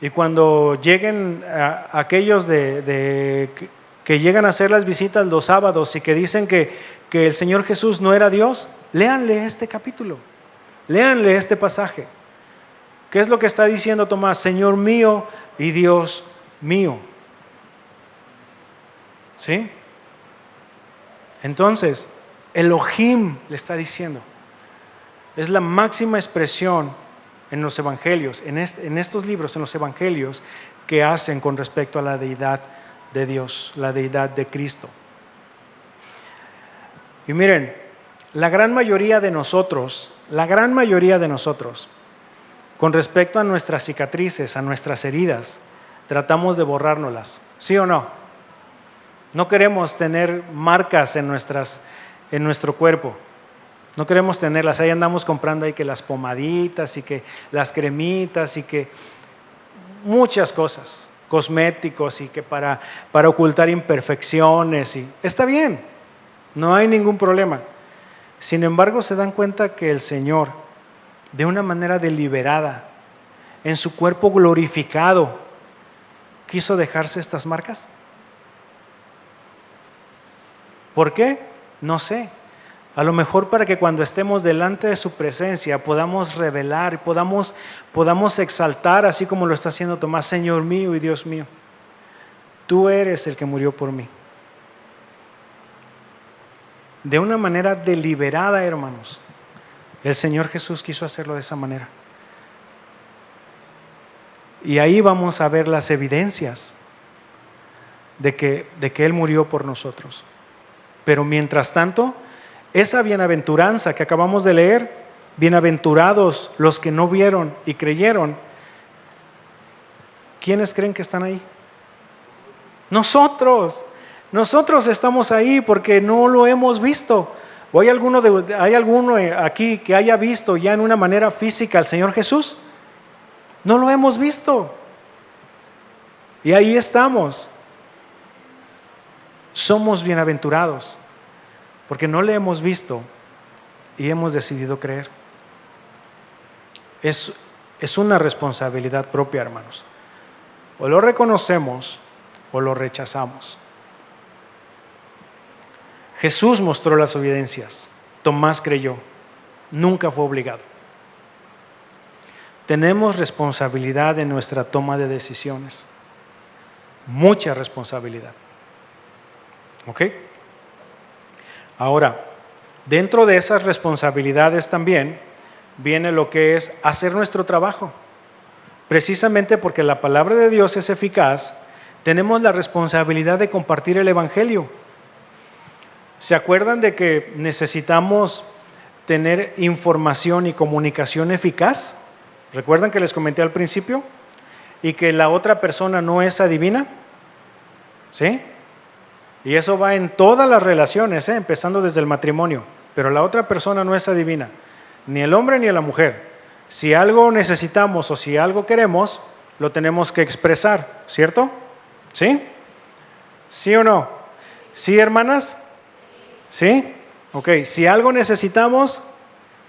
Y cuando lleguen aquellos que llegan a hacer las visitas los sábados y que dicen que el Señor Jesús no era Dios, léanle este capítulo, léanle este pasaje. ¿Qué es lo que está diciendo Tomás? Señor mío y Dios mío. ¿Sí? Entonces, Elohim le está diciendo. Es la máxima expresión en los evangelios, en estos libros, en los evangelios, que hacen con respecto a la deidad de Dios, la deidad de Cristo. Y miren, la gran mayoría de nosotros, con respecto a nuestras cicatrices, a nuestras heridas, tratamos de borrárnoslas, ¿sí o no? No queremos tener marcas en nuestro cuerpo. No queremos tenerlas, ahí andamos comprando ahí que las pomaditas y que las cremitas y que muchas cosas, cosméticos y que para ocultar imperfecciones. Y está bien, no hay ningún problema. Sin embargo, se dan cuenta que el Señor, de una manera deliberada, en su cuerpo glorificado, quiso dejarse estas marcas? ¿Por qué? No sé. A lo mejor para que cuando estemos delante de su presencia podamos revelar, podamos exaltar, así como lo está haciendo Tomás: Señor mío y Dios mío, tú eres el que murió por mí. De una manera deliberada, hermanos, el Señor Jesús quiso hacerlo de esa manera. Y ahí vamos a ver las evidencias de que Él murió por nosotros. Pero mientras tanto, esa bienaventuranza que acabamos de leer, bienaventurados los que no vieron y creyeron, ¿quiénes creen que están ahí? Nosotros estamos ahí porque no lo hemos visto. ¿O hay alguno aquí que haya visto ya en una manera física al Señor Jesús? No lo hemos visto. Y ahí estamos. Somos bienaventurados porque no le hemos visto y hemos decidido creer. Es una responsabilidad propia, hermanos. O lo reconocemos o lo rechazamos. Jesús mostró las evidencias. Tomás creyó. Nunca fue obligado. Tenemos responsabilidad en nuestra toma de decisiones. Mucha responsabilidad. ¿Ok? Ahora, dentro de esas responsabilidades también viene lo que es hacer nuestro trabajo. Precisamente porque la palabra de Dios es eficaz, tenemos la responsabilidad de compartir el Evangelio. ¿Se acuerdan de que necesitamos tener información y comunicación eficaz? ¿Recuerdan que les comenté al principio? Y que la otra persona no es adivina. ¿Sí? Y eso va en todas las relaciones, empezando desde el matrimonio. Pero la otra persona no es adivina, ni el hombre ni la mujer. Si algo necesitamos o si algo queremos, lo tenemos que expresar, ¿cierto? ¿Sí? ¿Sí o no? ¿Sí, hermanas? ¿Sí? Ok, si algo necesitamos,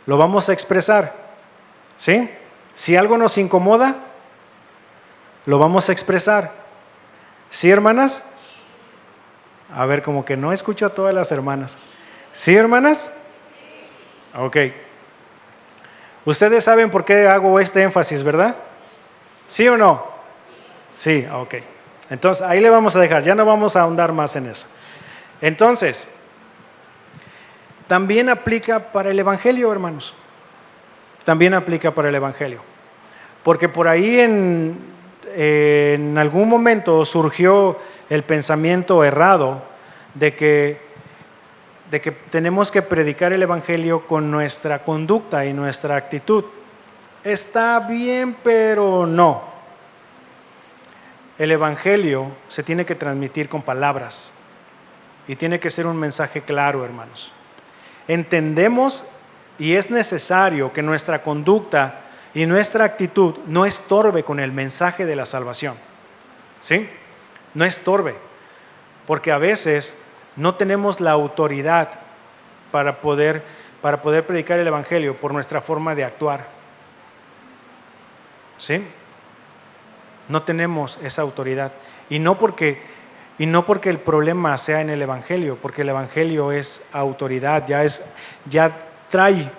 lo vamos a expresar. ¿Sí? Si algo nos incomoda, lo vamos a expresar. ¿Sí, hermanas? A ver, como que no escucho a todas las hermanas. ¿Sí, hermanas? Ok. Ustedes saben por qué hago este énfasis, ¿verdad? ¿Sí o no? Sí, ok. Entonces, ahí le vamos a dejar, ya no vamos a ahondar más en eso. Entonces, también aplica para el Evangelio, hermanos. También aplica para el Evangelio. Porque por ahí en algún momento surgió el pensamiento errado de que tenemos que predicar el Evangelio con nuestra conducta y nuestra actitud. Está bien, pero no. El Evangelio se tiene que transmitir con palabras y tiene que ser un mensaje claro, hermanos. Entendemos y es necesario que nuestra conducta y nuestra actitud no estorbe con el mensaje de la salvación. ¿Sí? No estorbe, porque a veces no tenemos la autoridad para poder predicar el Evangelio por nuestra forma de actuar. ¿Sí? No tenemos esa autoridad. Y no porque el problema sea en el Evangelio, porque el Evangelio es autoridad, ya trae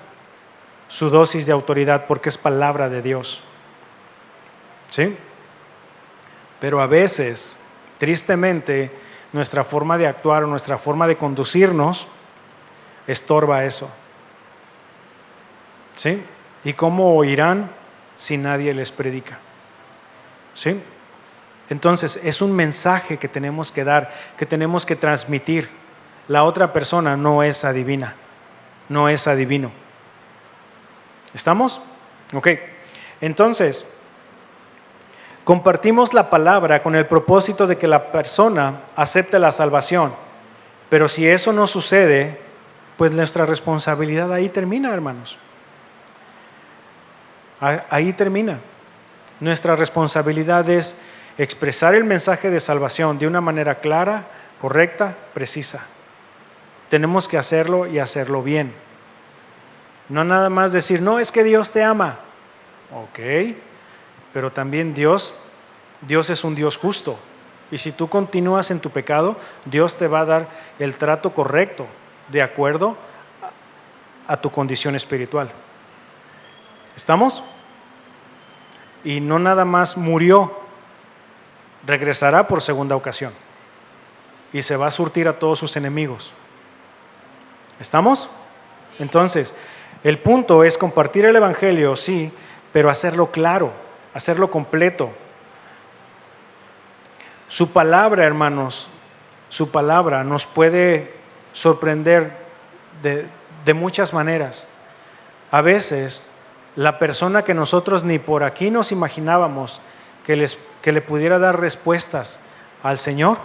su dosis de autoridad porque es palabra de Dios. ¿Sí? Pero a veces, tristemente, nuestra forma de actuar o nuestra forma de conducirnos estorba eso. ¿Sí? ¿Y cómo oirán si nadie les predica? ¿Sí? Entonces, es un mensaje que tenemos que dar, que tenemos que transmitir. La otra persona no es adivina, no es adivino. ¿Estamos? Ok. Entonces, compartimos la palabra con el propósito de que la persona acepte la salvación. Pero si eso no sucede, pues nuestra responsabilidad ahí termina, hermanos. Ahí termina. Nuestra responsabilidad es expresar el mensaje de salvación de una manera clara, correcta, precisa. Tenemos que hacerlo y hacerlo bien. No nada más decir, no, es que Dios te ama. Ok, pero también Dios es un Dios justo. Y si tú continúas en tu pecado, Dios te va a dar el trato correcto de acuerdo a tu condición espiritual. ¿Estamos? Y no nada más murió, regresará por segunda ocasión y se va a surtir a todos sus enemigos. ¿Estamos? Entonces, el punto es compartir el evangelio, sí, pero hacerlo claro, hacerlo completo. Su palabra, hermanos, su palabra nos puede sorprender de muchas maneras. A veces, la persona que nosotros ni por aquí nos imaginábamos que le pudiera dar respuestas al Señor,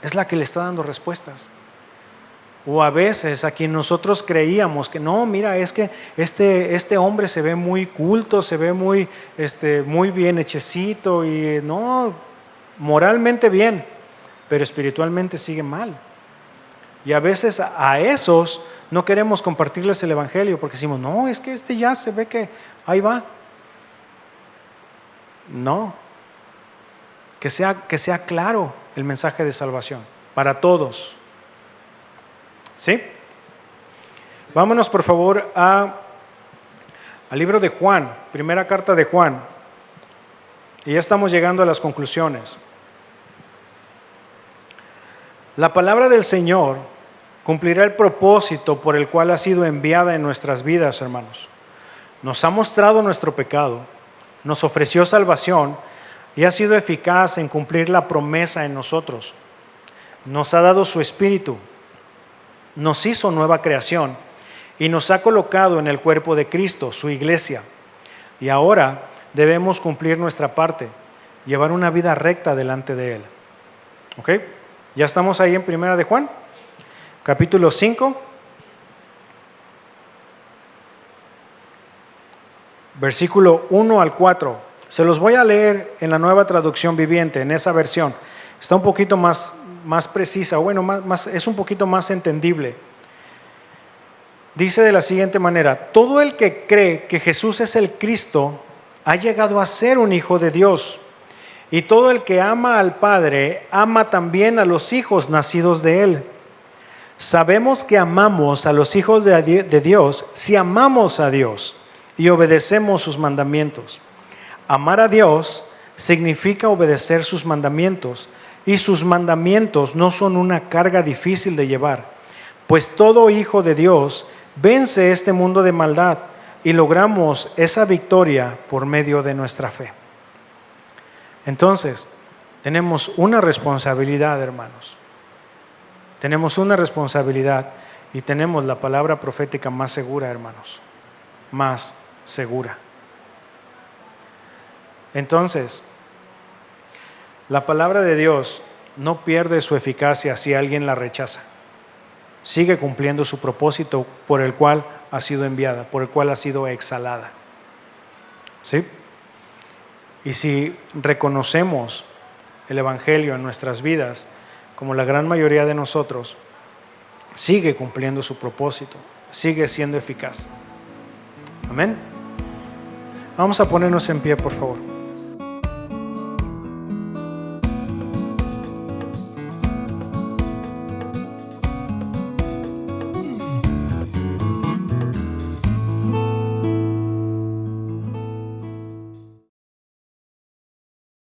es la que le está dando respuestas. O a veces a quien nosotros creíamos que no, mira, es que este hombre se ve muy culto, se ve muy bien hechecito y no, moralmente bien, pero espiritualmente sigue mal. Y a veces a esos no queremos compartirles el evangelio porque decimos, no, es que ya se ve que ahí va. No, que sea claro el mensaje de salvación para todos. ¿Sí? Vámonos por favor al libro de Juan, primera carta de Juan. Y ya estamos llegando a las conclusiones. La palabra del Señor cumplirá el propósito por el cual ha sido enviada en nuestras vidas, hermanos. Nos ha mostrado nuestro pecado, nos ofreció salvación y ha sido eficaz en cumplir la promesa en nosotros. Nos ha dado su Espíritu, nos hizo nueva creación y nos ha colocado en el cuerpo de Cristo, su iglesia. Y ahora debemos cumplir nuestra parte, llevar una vida recta delante de Él. ¿Ok? ¿Ya estamos ahí en Primera de Juan? Capítulo 5, versículo 1 al 4. Se los voy a leer en la Nueva Traducción Viviente, en esa versión. Está un poquito más precisa, bueno, es un poquito más entendible. Dice de la siguiente manera: todo el que cree que Jesús es el Cristo ha llegado a ser un hijo de Dios. Y todo el que ama al Padre, ama también a los hijos nacidos de Él. Sabemos que amamos a los hijos de Dios si amamos a Dios y obedecemos sus mandamientos. Amar a Dios significa obedecer sus mandamientos, y sus mandamientos no son una carga difícil de llevar, pues todo hijo de Dios vence este mundo de maldad y logramos esa victoria por medio de nuestra fe. Entonces, tenemos una responsabilidad, hermanos. Tenemos una responsabilidad y tenemos la palabra profética más segura, hermanos. Más segura. Entonces, la palabra de Dios no pierde su eficacia si alguien la rechaza. Sigue cumpliendo su propósito por el cual ha sido enviada, por el cual ha sido exhalada. ¿Sí? Y si reconocemos el Evangelio en nuestras vidas, como la gran mayoría de nosotros, sigue cumpliendo su propósito, sigue siendo eficaz. Amén. Vamos a ponernos en pie, por favor.